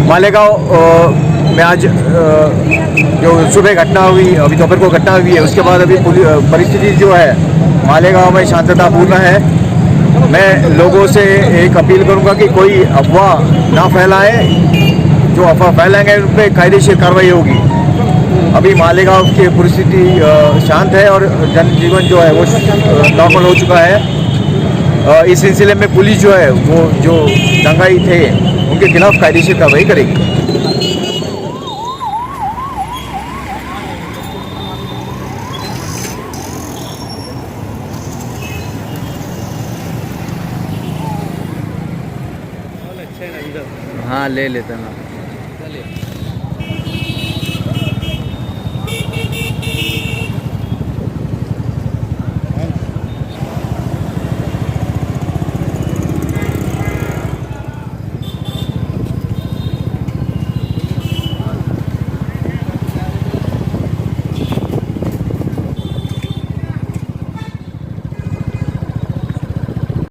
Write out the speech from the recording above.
मालेगांव में आज जो सुबह घटना हुई, अभी दोपहर को घटना हुई है, उसके बाद अभी परिस्थिति जो है मालेगांव में शांततापूर्ण है। मैं लोगों से एक अपील करूंगा कि कोई अफवाह ना फैलाए, जो अफवाह फैलाएंगे उन पर कायदेशीर कार्रवाई होगी। अभी मालेगांव की परिस्थिति शांत है और जनजीवन जो है वो नॉर्मल हो चुका है। इस सिलसिले में पुलिस जो है वो जो दंगाई थे उनके खिलाफ कायदेशीर कार्रवाई करेगी। हाँ, ले लेता ना। चलिए।